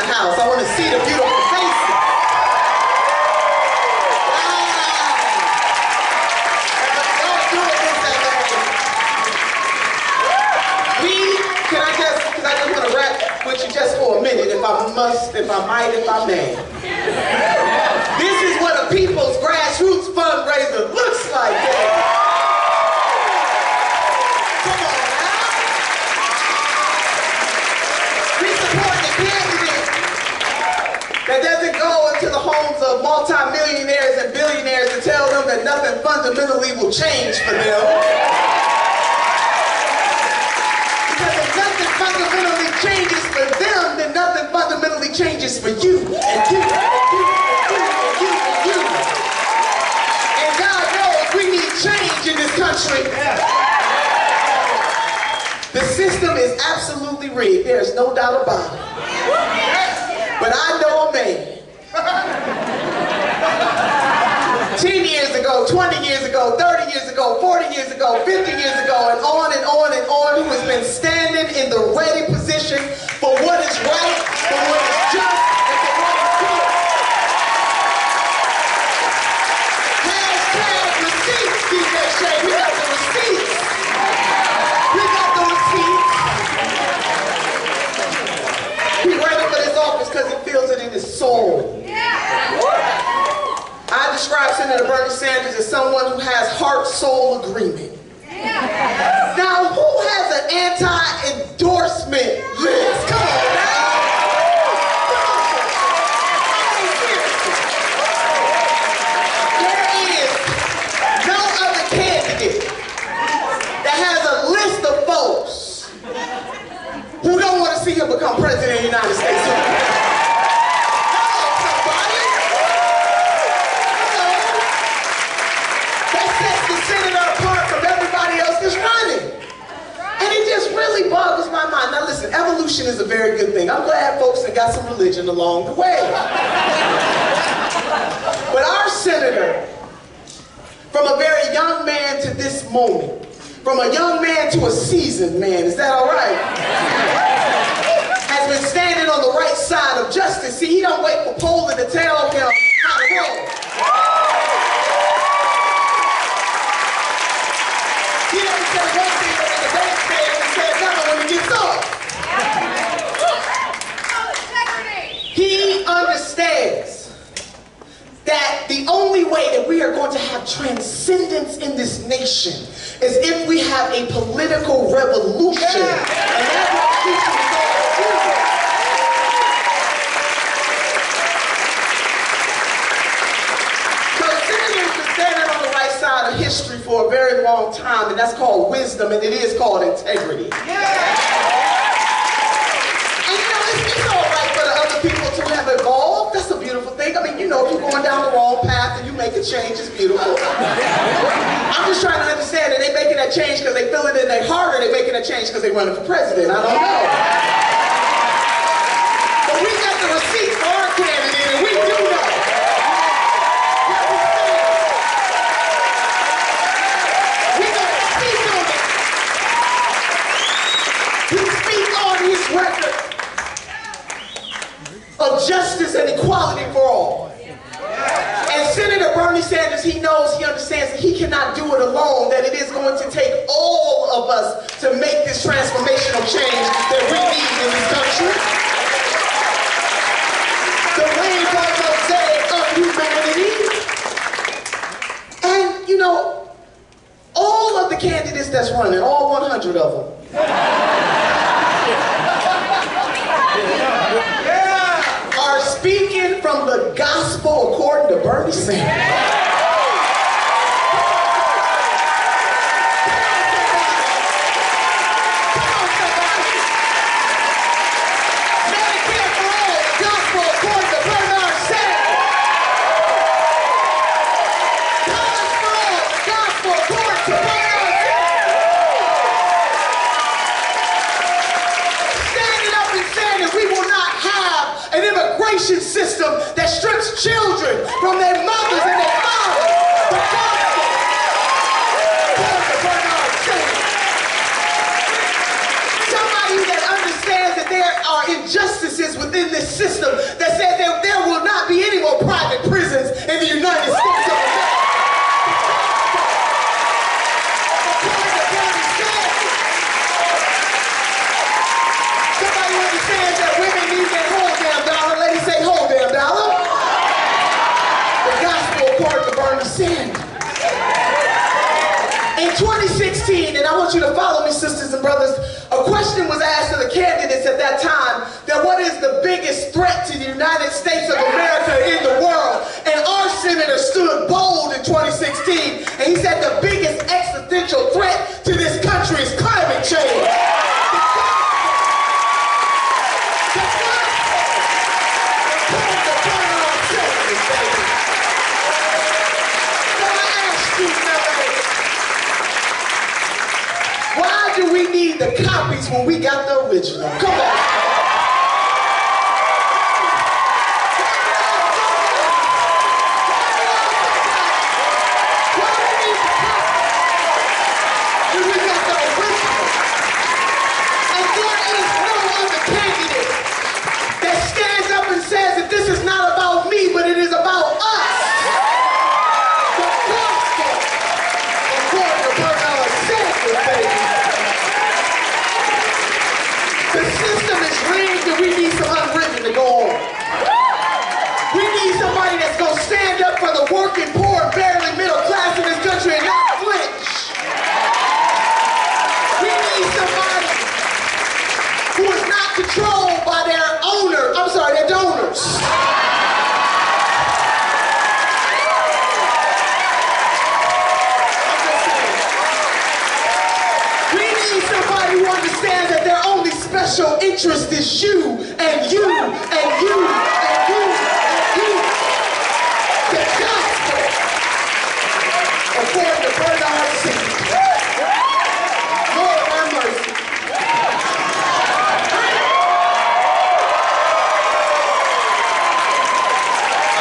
the house. I want to see the beautiful faces. Don't do it this Can I just want to wrap with you just for a minute, if I must, if I might, if I may. This is what a people's grassroots fundraiser looks like. Come on now. We support the candidate that doesn't go into the homes of multi-millionaires and billionaires and tell them that nothing fundamentally will change for them. Because if nothing fundamentally changes for them, then nothing fundamentally changes for you and you and you and you and you. And God knows we need change in this country. The system is absolutely rigged. There's no doubt about it. But I know a man. 10 years ago, 20 years ago, 30 years ago, 40 years ago, 50 years ago, and on and on and on, who has been standing in the ready position for what is right, for what is just, and for what is good. Hashtag receipts, DJ Shay. We got the receipts. We got the receipts. He ran for this office because he feels it in his soul. I describe Senator Bernie Sanders as someone who has heart-soul agreement. Now, who has an anti-endorsement list? Come on now. There is no other candidate that has a list of folks who don't want to see him become president of the United States. Boggles my mind. Now listen, evolution is a very good thing. I'm glad folks that got some religion along the way. But our senator, from a very young man to this moment, from a young man to a seasoned man, is that all right? Has been standing on the right side of justice. See, he don't wait for Poland to tell him how to roll. He doesn't say one thing but in the back stage and say another when he gets up. He understands that the only way that we are going to have transcendence in this nation is if we have a political revolution. And that revolution is all so senators have been standing on the right side of history for a very long time, and that's called wisdom, and it is called integrity. And you know, it's all right for the other people to have evolved. That's a beautiful thing. I mean, you know, if you're going down the wrong path and you make a change, it's beautiful. I'm just trying to understand that they're making that change because they feel it in their heart, or they're making that change because they're running for president. I don't know. But we got the receipt for our candidate, and we do know. We're going to speak on it. We speak on his record of justice and equality for all. And Senator Bernie Sanders, he knows, he understands that he cannot do it alone, that it is going to take all of us to make this transformational change that we need in this country. The rainbow mosaic of humanity. And, you know, all of the candidates that's running, all 100 of them, are speaking from the gospel according to Bernie Sanders. System that strips children from their mothers and their fathers. The gospel. Somebody that understands that there are injustices within this system that said that there will not be any more private prisons in the United States of America. Somebody understands that women need that whole damn dollar. Ladies say whole damn dollar. The gospel according to Bernie Sanders. In 2016, and I want you to follow me, sisters and brothers, a question was asked to the candidates at that time that what is the biggest threat to the United States of America in the world? And our senator stood bold in 2016, and he said the biggest existential threat to this country is climate change. Why do we need the copies when we got the original? Come on. Why do we need the copies when we got the original? And there is no other candidate that stands up and says that this is not about me, but it is about us. The gospel, according to Bernard Sanders, baby. The system is rigged and we need some unwritten to go on. We need somebody that's going to stand up for the working poor and barely middle class in this country and not flinch. We need somebody who is not controlled by their donors. We need somebody who understands that their only special interest is you and you and you and you and you. The gospel, according to Bernard Sanders. Lord have mercy.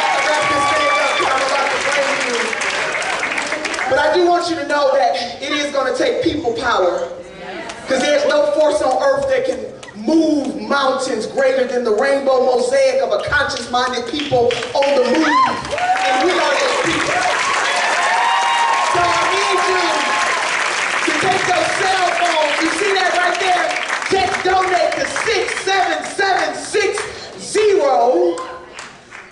I wrap this thing up because I'm about to pray you. But I do want you to know that it is going to take people power. Because there's no force on earth that can move mountains greater than the rainbow mosaic of a conscious-minded people on the move. And we are those people. So I need you to take those cell phones. You see that right there? Text donate to 67760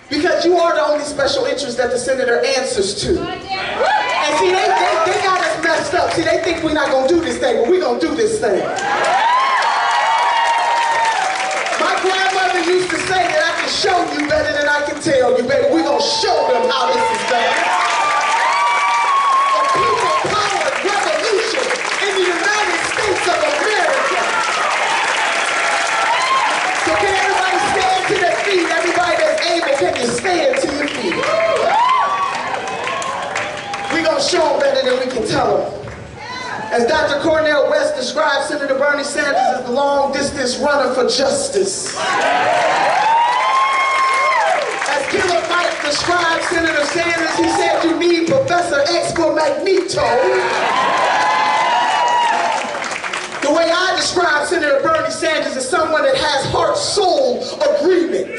because you are the only special interest that the senator answers to. And see, they got us messed up. See, they think we're not going to do this thing, but we're going to do this thing. My grandmother used to say that I can show you better than I can tell you, baby. We're going to show them how this is done. A people-powered revolution in the United States of America. So can everybody stand to their feet? Everybody that's able, can you stand to your feet? We're going to show them better than we can tell them. As Dr. Cornel West described Senator Bernie Sanders as the long-distance runner for justice. As Killer Mike described Senator Sanders, he said you need Professor X for Magneto. The way I describe Senator Bernie Sanders is someone that has heart-soul agreement.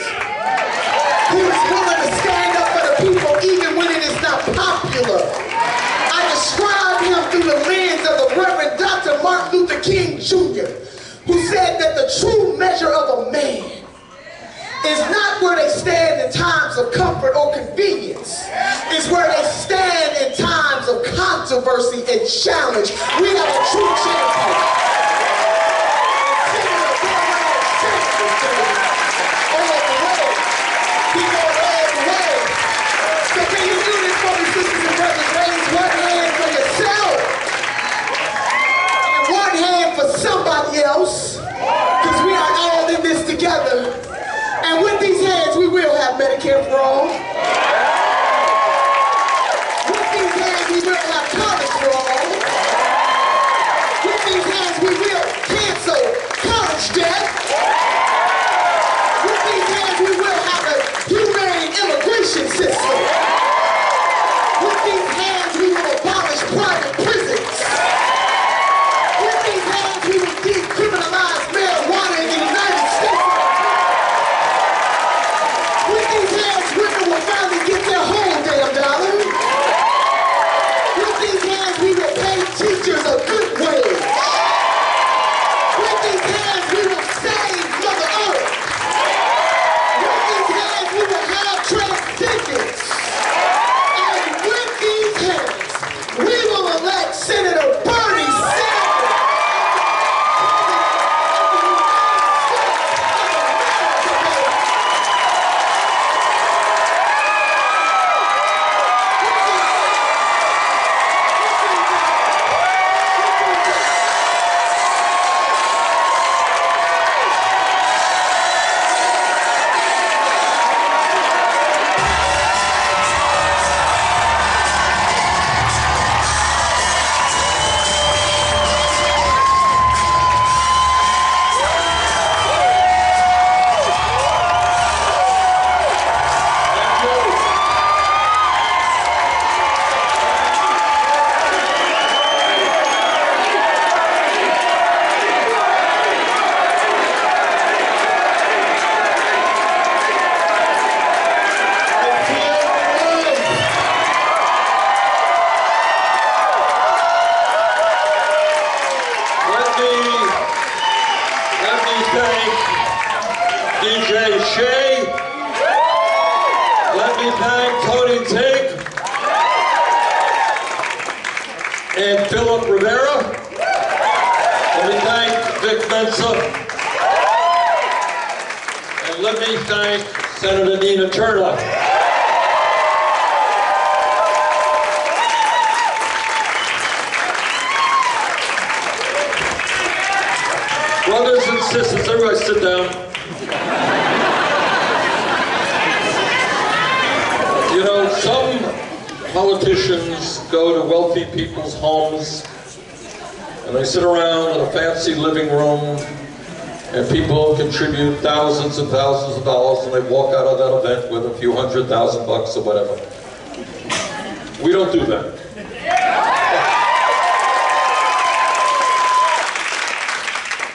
Who is willing to stand up for the people even when it is not popular. I describe him through the lens of the Reverend Dr. Martin Luther King Jr., who said that the true measure of a man is not where they stand in times of comfort or convenience. It's where they stand in times of controversy and challenge. We have a true champion. Else, because we are all in this together. And with these hands, we will have Medicare for all. With these hands, we will have college for all. With these hands, we will cancel college debt. With these hands, we will have a humane immigration system. With these hands, we will abolish private prisons. With these hands, we will decriminalize marijuana in the United States. Shea. Let me thank Tony Tig and Philip Rivera. Let me thank Vic Mensa. And let me thank Senator Nina Turner. Brothers and sisters, everybody sit down. You know, some politicians go to wealthy people's homes and they sit around in a fancy living room and people contribute thousands and thousands of dollars and they walk out of that event with a few $100,000 or whatever. We don't do that.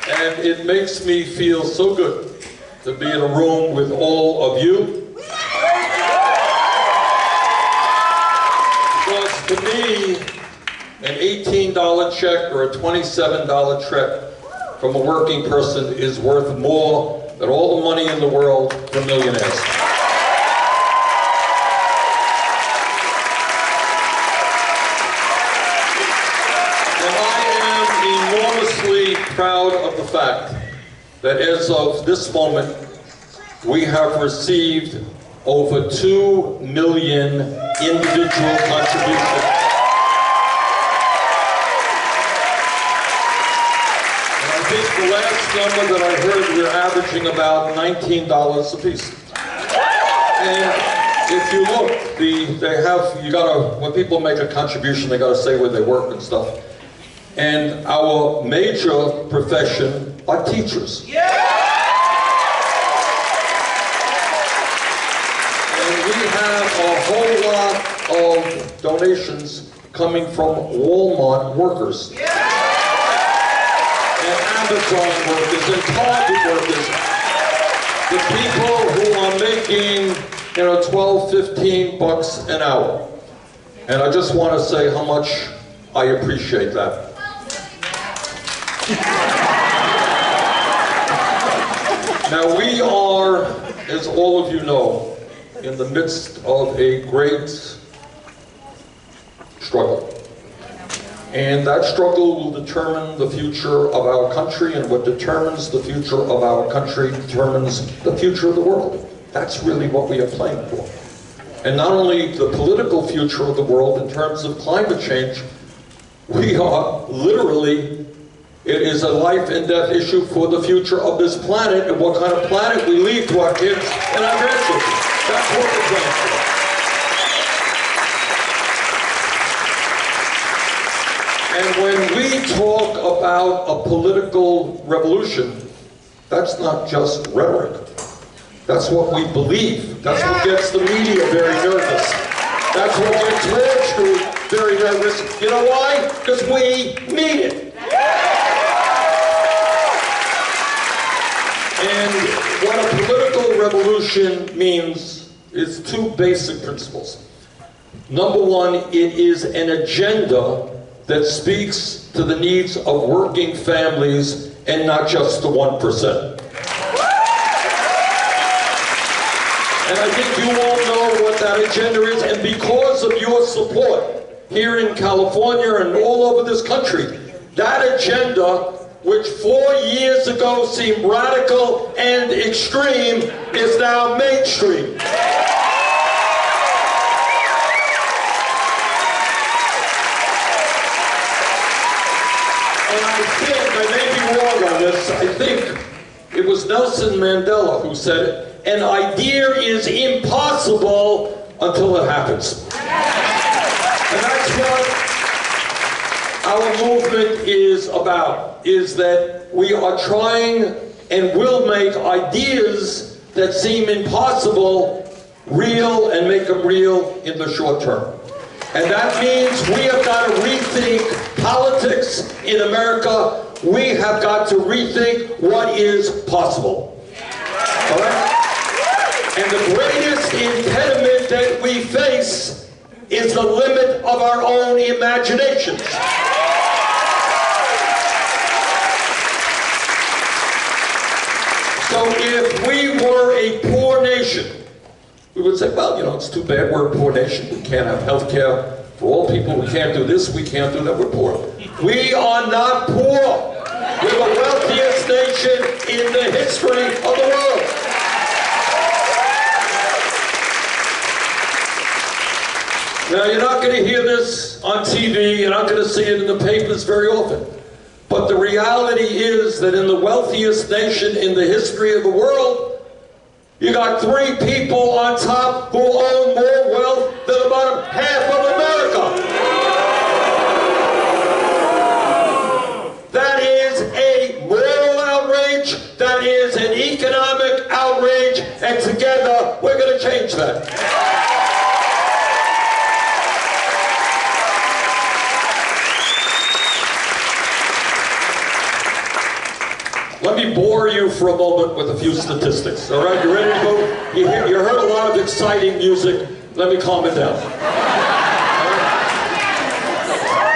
And it makes me feel so good to be in a room with all of you. Because to me, an $18 check or a $27 check from a working person is worth more than all the money in the world for millionaires. Proud of the fact that as of this moment, we have received over 2 million individual contributions. And I think the last number that I heard, we're averaging about $19 a piece. And if you look, you gotta, when people make a contribution, they gotta say where they work and stuff. And our major profession are teachers. And we have a whole lot of donations coming from Walmart workers. And Amazon workers and Target workers. The people who are making, you know, 12, 15 bucks an hour. And I just want to say how much I appreciate that. Now we are, as all of you know, in the midst of a great struggle. And that struggle will determine the future of our country, and what determines the future of our country determines the future of the world. That's really what we are playing for. And not only the political future of the world in terms of climate change, we are literally, it is a life and death issue for the future of this planet and what kind of planet we leave to our kids and our grandchildren. That's what we're playing for. And when we talk about a political revolution, that's not just rhetoric. That's what we believe. That's what gets the media very nervous. That's what gets Wall Street very nervous. You know why? Because we mean it. And what a political revolution means is two basic principles. Number one, it is an agenda that speaks to the needs of working families and not just the 1%. And I think you all know what that agenda is, and because of your support here in California and all over this country, that agenda, which 4 years ago seemed radical and extreme, is now mainstream. And I think, I may be wrong on this, I think it was Nelson Mandela who said it, an idea is impossible until it happens. And that's what our movement is about, is that we are trying and will make ideas that seem impossible real and make them real in the short term. And that means we have got to rethink politics in America. We have got to rethink what is possible. All right? And the greatest impediment that we face is the limit of our own imaginations. So if we were a poor nation, we would say, well, you know, it's too bad we're a poor nation. We can't have health care for all people. We can't do this. We can't do that. We're poor. We are not poor. We're the wealthiest nation in the history of the world. Now, you're not going to hear this on TV. You're not going to see it in the papers very often. But the reality is that in the wealthiest nation in the history of the world, you got 3 people on top who own more wealth than about half of America. That is a moral outrage. That is an economic outrage. And together, we're going to change that. Let me bore you for a moment with a few statistics. All right, you ready to go? You heard a lot of exciting music. Let me calm it down. Right.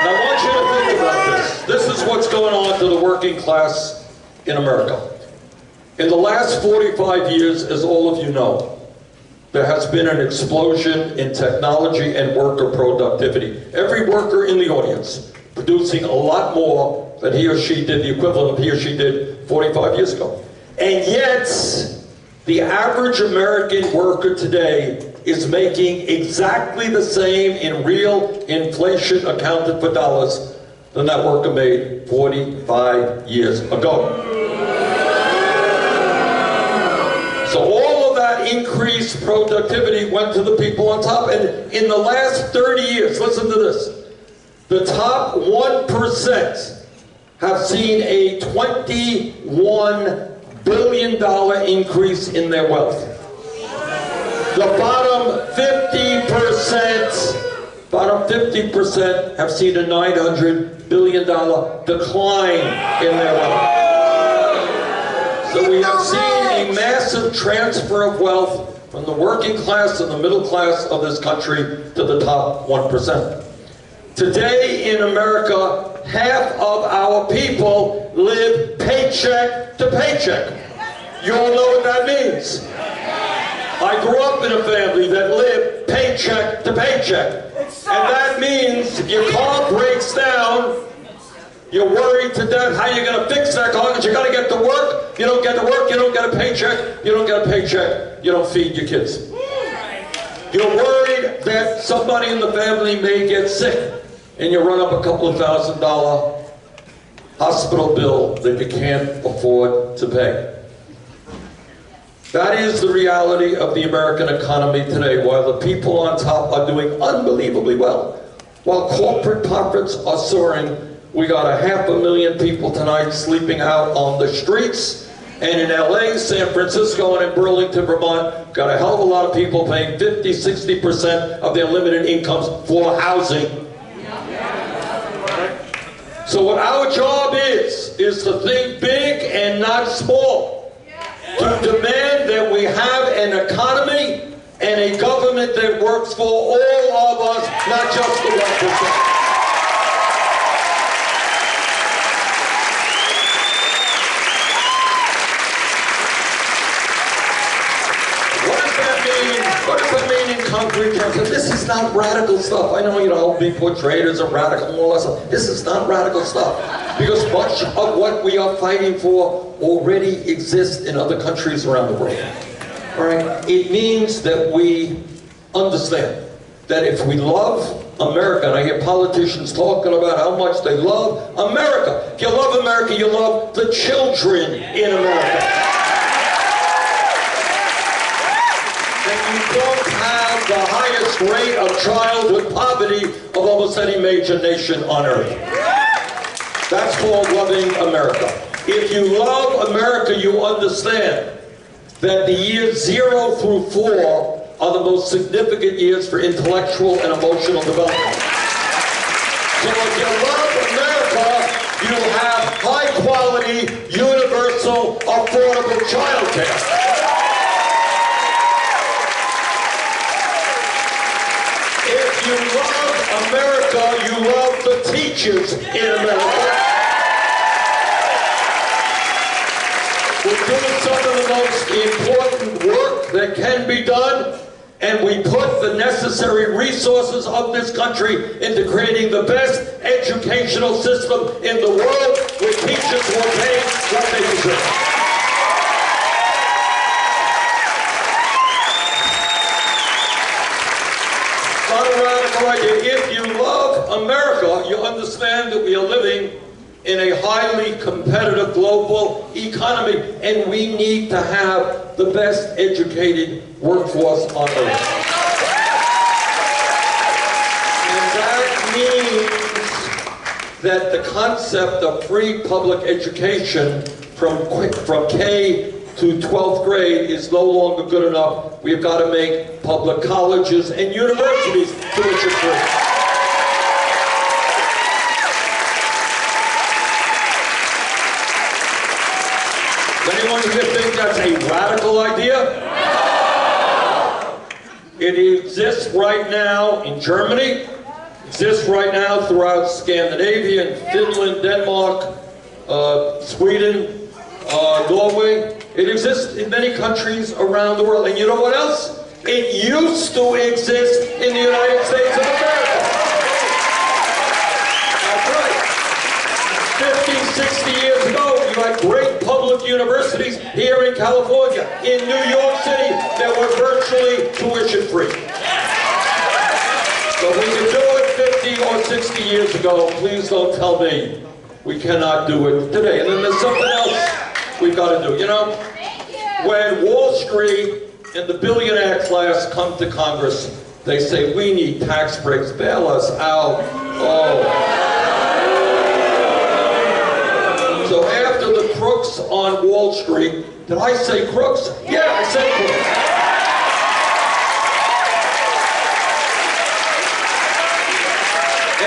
Now, I want you to think about this. This is what's going on to the working class in America. In the last 45 years, as all of you know, there has been an explosion in technology and worker productivity. Every worker in the audience producing a lot more than he or she did, the equivalent of he or she did 45 years ago. And yet, the average American worker today is making exactly the same in real inflation accounted for dollars than that worker made 45 years ago. So all of that increased productivity went to the people on top. And in the last 30 years, listen to this, the top 1% have seen a $21 billion increase in their wealth. The bottom 50% have seen a $900 billion decline in their wealth. So we have seen a massive transfer of wealth from the working class and the middle class of this country to the top 1%. Today in America, half of our people live paycheck to paycheck. You all know what that means. I grew up in a family that lived paycheck to paycheck. And that means if your car breaks down, you're worried to death how you're going to fix that car because you got to get to work. You don't get to work, you don't get a paycheck. You don't get a paycheck, you don't feed your kids. You're worried that somebody in the family may get sick. And you run up a couple of $1,000 hospital bill that you can't afford to pay. That is the reality of the American economy today. While the people on top are doing unbelievably well, while corporate profits are soaring, we got 500,000 people tonight sleeping out on the streets. And in LA, San Francisco, and in Burlington, Vermont, got a hell of a lot of people paying 50–60% of their limited incomes for housing. So what our job is to think big and not small. To demand that we have an economy and a government that works for all of us, not just the 1%. What does that mean in concrete terms? This is not radical stuff. I know, you know, be portrayed as a radical and all that stuff. This is not radical stuff. Because much of what we are fighting for already exists in other countries around the world. All right? It means that we understand that if we love America, and I hear politicians talking about how much they love America. If you love America, you love the children in America. You don't have the highest rate of childhood poverty of almost any major nation on earth. That's called loving America. If you love America, you understand that the years 0 through 4 are the most significant years for intellectual and emotional development. So if you love America, you have high quality, universal, affordable child care. You love America, you love the teachers in America. We're doing some of the most important work that can be done, and we put the necessary resources of this country into creating the best educational system in the world, with teachers who are paid what they deserve. It's not a radical idea. If you love America, you understand that we are living in a highly competitive global economy, and we need to have the best educated workforce on earth. And that means that the concept of free public education from K to 12th grade is no longer good enough. We've got to make public colleges and universities tuition free. Anyone here think that's a radical idea? It exists right now in Germany, exists right now throughout Scandinavia, and Finland, Denmark, Sweden, Norway. It exists in many countries around the world. And you know what else? It used to exist in the United States of America. That's right. 50, 60 years ago, you had great public universities here in California, in New York City, that were virtually tuition free. So we could do it 50 or 60 years ago. Please don't tell me we cannot do it today. And then there's something else we've got to do. You know, when Wall Street and the billionaire class come to Congress, they say, we need tax breaks, bail us out. Oh. So after the crooks on Wall Street, did I say crooks? Yeah, I said crooks.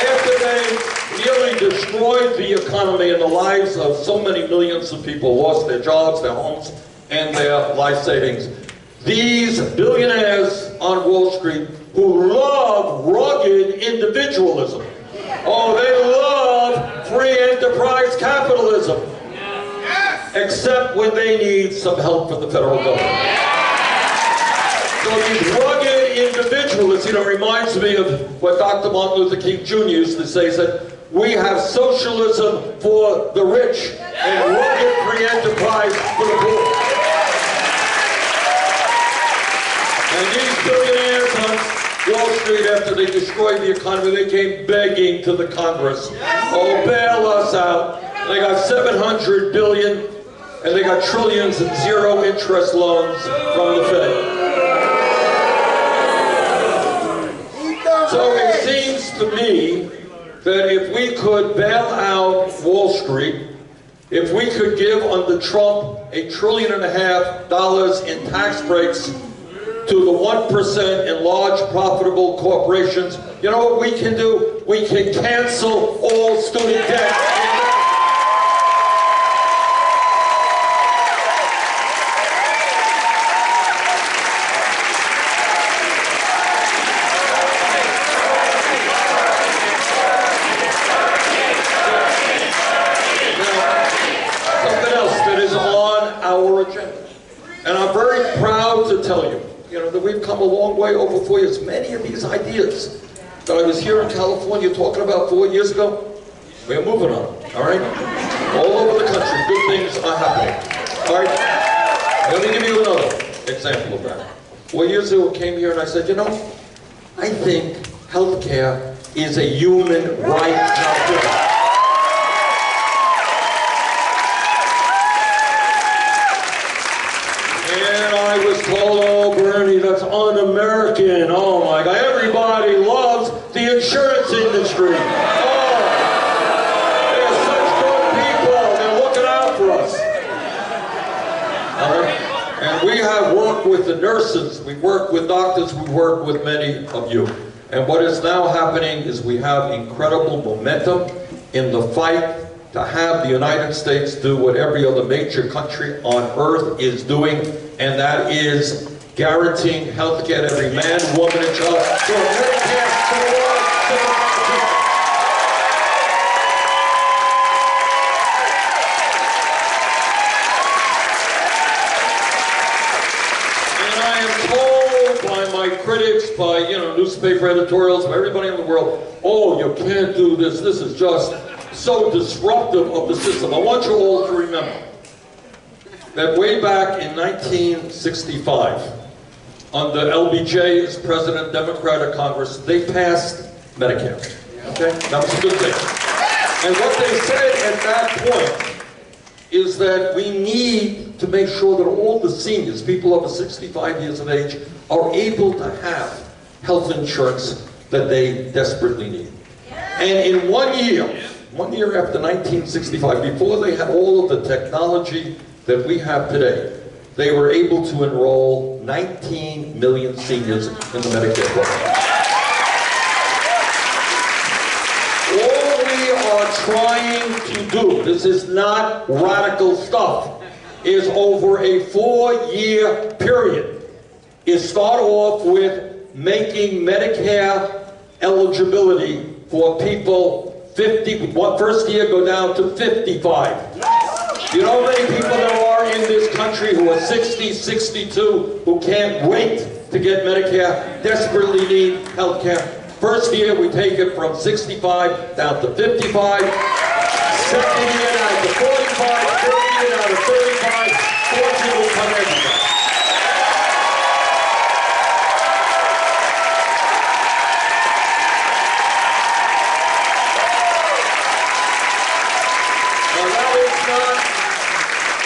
After they nearly destroyed the economy and the lives of so many millions of people, lost their jobs, their homes, and their life savings, these billionaires on Wall Street who love rugged individualism, oh, they love free enterprise capitalism, except when they need some help from the federal government. So these rugged individualists, you know, reminds me of what Dr. Martin Luther King Jr. used to say, said, we have socialism for the rich and rugged free enterprise for the poor. And these billionaires on Wall Street, after they destroyed the economy, they came begging to the Congress, oh, bail us out. And they got $700 billion, and they got trillions in zero interest loans from the Fed. So it seems to me that if we could bail out Wall Street, if we could give under Trump $1.5 trillion in tax breaks to the 1% in large profitable corporations, you know what we can do? We can cancel all student debt. Something else that is on our agenda, and I'm very proud to tell you, that we've come a long way over 4 years. Many of these ideas that I was here in California talking about 4 years ago, we're moving on, all right? All over the country, good things are happening, all right? Let me give you another example of that. 4 years ago, I came here and I said, I think healthcare is a human right. And I was told, oh, Bernie, that's un-American. Oh, my God. Everybody loves the insurance industry. Oh, they're such good people. They're looking out for us. All right? And we have worked with the nurses. We work with doctors. We work with many of you. And what is now happening is we have incredible momentum in the fight to have the United States do what every other major country on earth is doing, and that is guaranteeing health care to every man, woman, and child. So Medicare for all. And I am told by my critics, by newspaper editorials, by everybody in the world, oh, you can't do this. This is just so disruptive of the system. I want you all to remember that way back in 1965, under LBJ as President of Democratic Congress, they passed Medicare. Okay? That was a good thing. And what they said at that point is that we need to make sure that all the seniors, people over 65 years of age, are able to have health insurance that they desperately need. And in 1 year after 1965, before they had all of the technology that we have today, they were able to enroll 19 million seniors in the Medicare program. All we are trying to do, this is not radical stuff, is over a 4-year period, is start off with making Medicare eligibility for people 50, first year go down to 55. You know how many people there are in this country who are 60, 62, who can't wait to get Medicare, desperately need health care? First year we take it from 65 down to 55, second year down to 45, third year down to 35, fourth year will come everybody.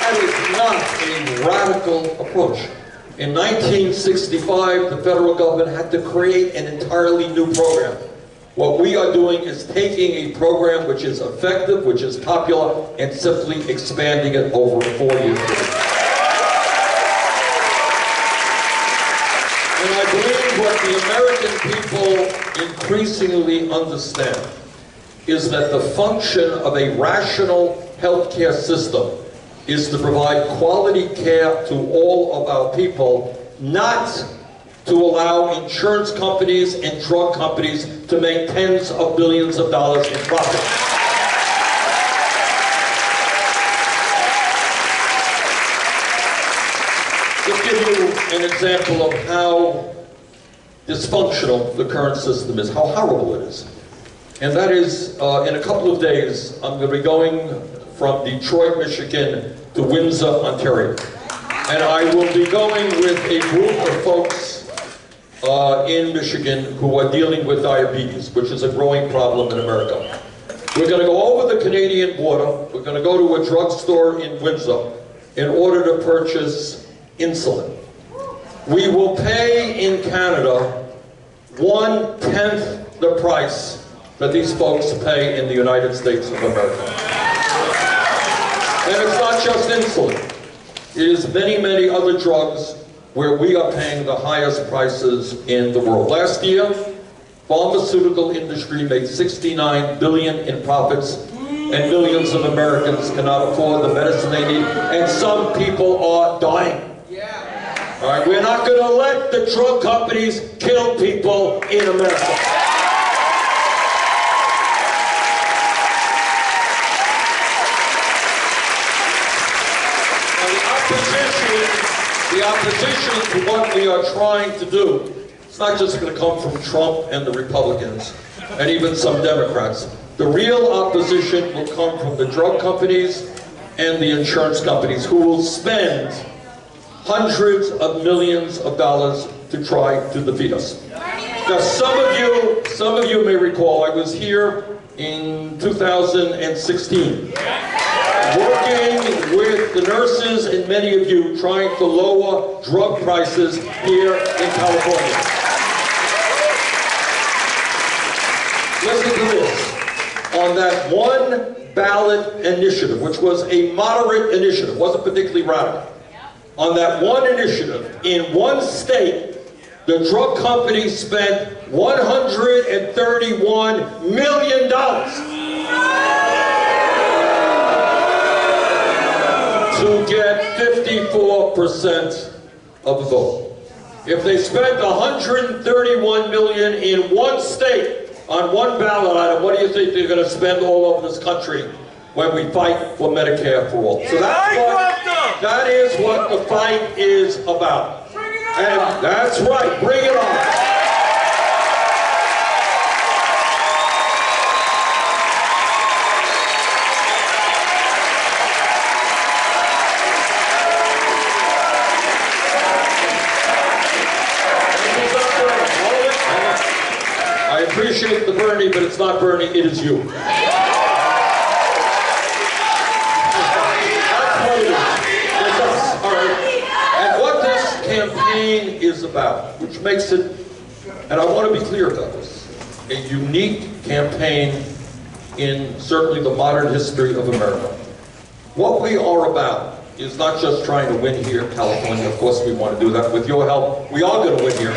That is not a radical approach. In 1965, the federal government had to create an entirely new program. What we are doing is taking a program which is effective, which is popular, and simply expanding it over a 4-year period. And I believe what the American people increasingly understand is that the function of a rational healthcare system is to provide quality care to all of our people, not to allow insurance companies and drug companies to make tens of billions of dollars in profit. Just give you an example of how dysfunctional the current system is, how horrible it is. And that is, in a couple of days, I'm going to be going from Detroit, Michigan to Windsor, Ontario. And I will be going with a group of folks in Michigan who are dealing with diabetes, which is a growing problem in America. We're going to go over the Canadian border. We're going to go to a drugstore in Windsor in order to purchase insulin. We will pay in Canada 1/10 the price that these folks pay in the United States of America. And it's not just insulin. It is many, many other drugs where we are paying the highest prices in the world. Last year, pharmaceutical industry made $69 billion in profits, and millions of Americans cannot afford the medicine they need, and some people are dying. All right, we're not going to let the drug companies kill people in America. The opposition to what we are trying to do, it's not just going to come from Trump and the Republicans, and even some Democrats. The real opposition will come from the drug companies and the insurance companies, who will spend hundreds of millions of dollars to try to defeat us. Now, some of you may recall, I was here in 2016. Working with the nurses and many of you trying to lower drug prices here in California. Listen to this. On that one ballot initiative, which was a moderate initiative, wasn't particularly radical. On that one initiative, in one state, the drug company spent $131 million to get 54% of the vote. If they spent $131 million in one state on one ballot item, what do you think they're going to spend all over this country when we fight for Medicare for all? So that is what the fight is about. And that's right, bring it on. I appreciate the Bernie, but it's not Bernie, it is you. That's what it is. It's us. All right. And what this campaign is about, which makes it, and I want to be clear about this, a unique campaign in certainly the modern history of America. What we are about is not just trying to win here in California. Of course we want to do that. With your help, we are going to win here.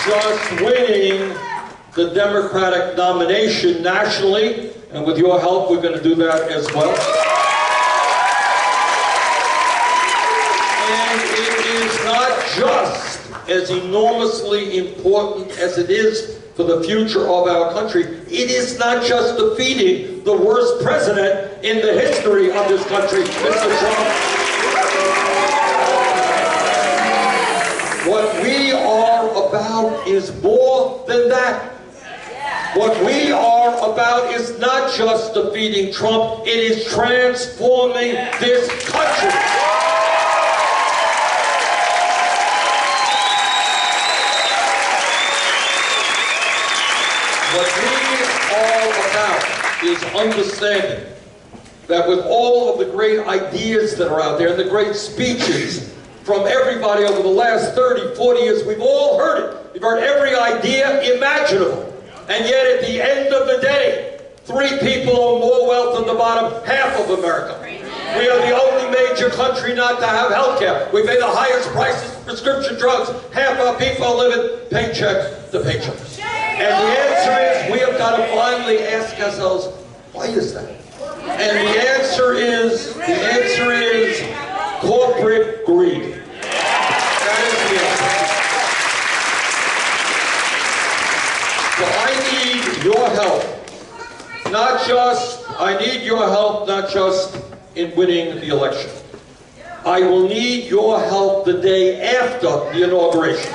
Just winning the Democratic nomination nationally, and with your help we're going to do that as well. And it is not just as enormously important as it is for the future of our country. It is not just defeating the worst president in the history of this country, Mr. Trump. What we are about is more than that. What we are about is not just defeating Trump, it is transforming this country. What we are about is understanding that with all of the great ideas that are out there and the great speeches from everybody over the last 30, 40 years, we've all heard it. We've heard every idea imaginable. And yet at the end of the day, 3 people own more wealth than the bottom half of America. We are the only major country not to have health care. We pay the highest prices for prescription drugs. Half our people are living paycheck to paycheck. And the answer is, we have got to finally ask ourselves, why is that? And the answer is corporate greed. That is the answer. So I need your help. I need your help not just in winning the election. I will need your help the day after the inauguration.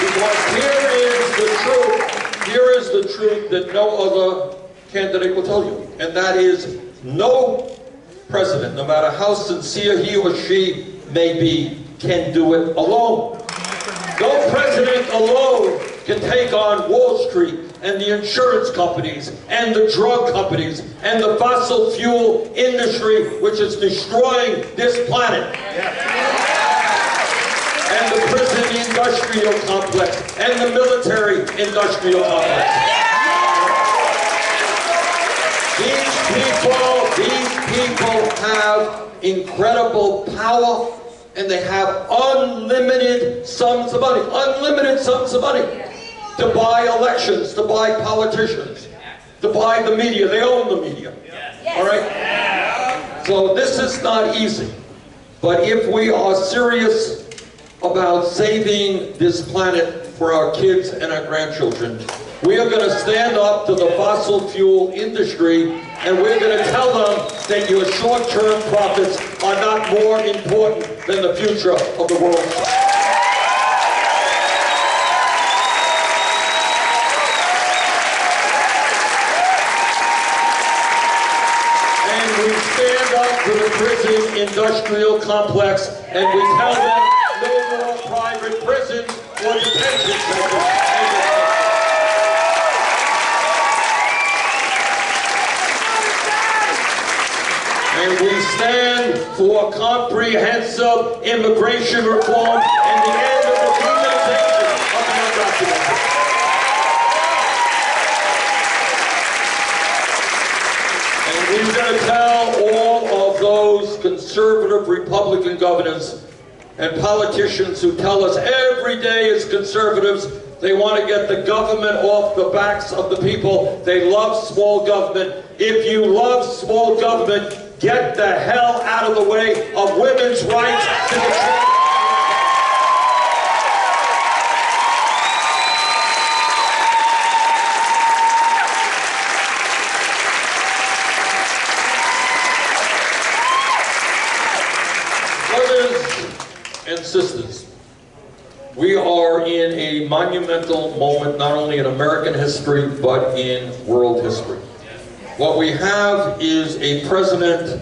Because here is the truth that no other candidate will tell you, and that is no president, no matter how sincere he or she may be, can do it alone. No president alone can take on Wall Street and the insurance companies and the drug companies and the fossil fuel industry, which is destroying this planet. And the prison industrial complex and the military industrial complex. These people have incredible power, and they have unlimited sums of money to buy elections, to buy politicians, to buy the media. They own the media. All right? So this is not easy. But if we are serious about saving this planet for our kids and our grandchildren, we are going to stand up to the fossil fuel industry, and we're going to tell them that your short-term profits are not more important than the future of the world. And we stand up to the prison industrial complex, and we tell them no more private prisons or detention centers. And we stand for comprehensive immigration reform and the end of the demonization of the undocumented. And we're going to tell all of those conservative Republican governors and politicians who tell us every day as conservatives they want to get the government off the backs of the people. They love small government. If you love small government, get the hell out of the way of women's rights to the church. monumental moment, not only in American history, but in world history. What we have is a president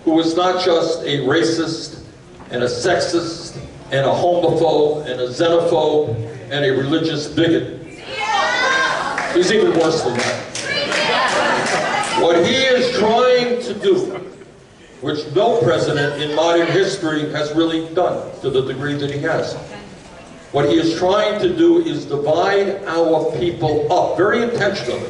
who is not just a racist and a sexist and a homophobe and a xenophobe and a religious bigot. He's even worse than that. What he is trying to do, which no president in modern history has really done to the degree that he has. What he is trying to do is divide our people up, very intentionally,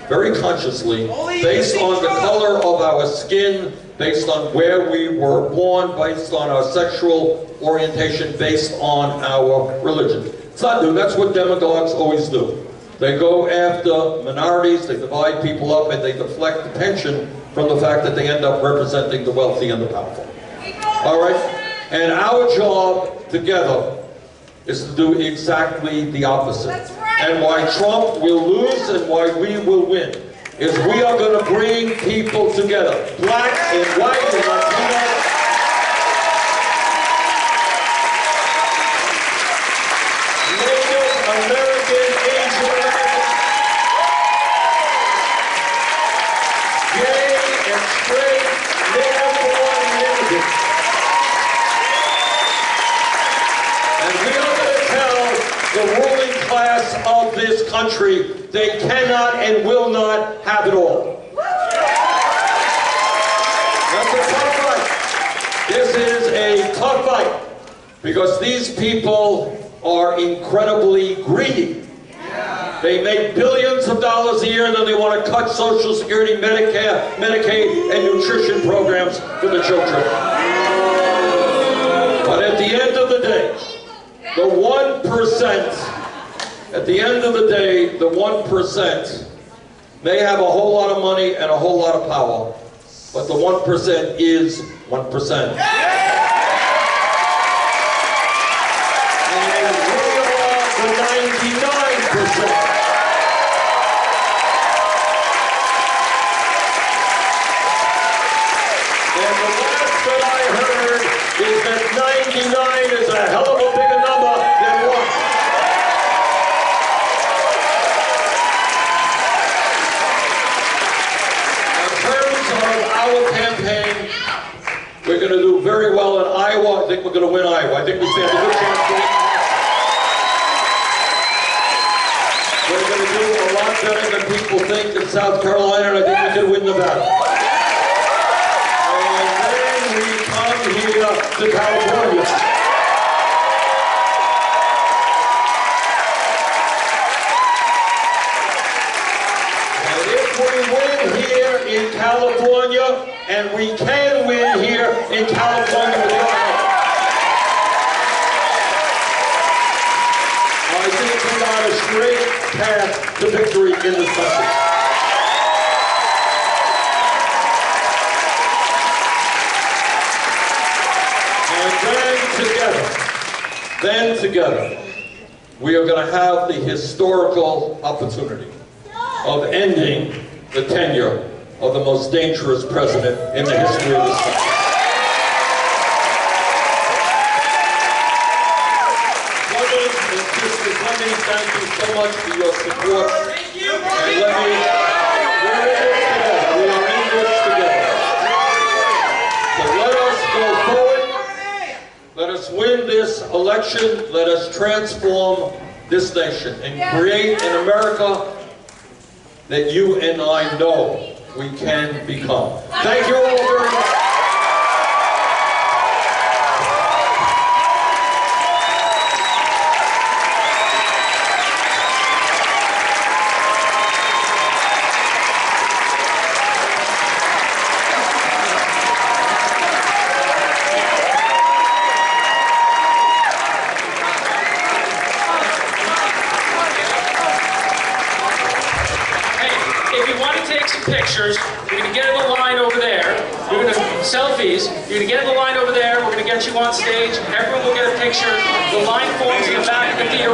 very consciously, based on the color of our skin, based on where we were born, based on our sexual orientation, based on our religion. It's not new, that's what demagogues always do. They go after minorities, they divide people up, and they deflect attention from the fact that they end up representing the wealthy and the powerful. All right? And our job together is to do exactly the opposite. That's right. And why Trump will lose and why we will win is we are going to bring people together, black and white and Latino. Native American, Asian American, gay and straight, native-born immigrants. And we are going to tell the ruling class of this country they cannot and will not have it all. That's a tough fight. This is a tough fight because these people are incredibly greedy. They make billions of dollars a year and then they want to cut Social Security, Medicare, Medicaid, and nutrition programs for the children. But at the end of the day, the 1%, at the end of the day, the 1% may have a whole lot of money and a whole lot of power, but the 1% is 1%. And we are the 99%. And the last that I heard is that 99 is a hell of a bigger number than 1. In terms of our campaign, we're going to do very well in Iowa. I think we're going to win Iowa. I think we stand a good chance to win. We're going to do a lot better than people think in South Carolina, and I think we can win Nevada. Here to California. And if we win here in California, and we can win here in California with your help, I think we got a straight path to victory in this country. Then together, we are going to have the historical opportunity of ending the tenure of the most dangerous president in the history of this country. Brothers and sisters, let me thank you so much for your support. And let me, we're in this together. So let us go forward. Let us win this election. Let us transform this nation and create an America that you and I know we can become. Thank you all very much. Pictures. You're going to get in the line over there. You're going to selfies. You're going to get in the line over there. We're going to get you on stage. Everyone will get a picture. The line forms in the back of the theater.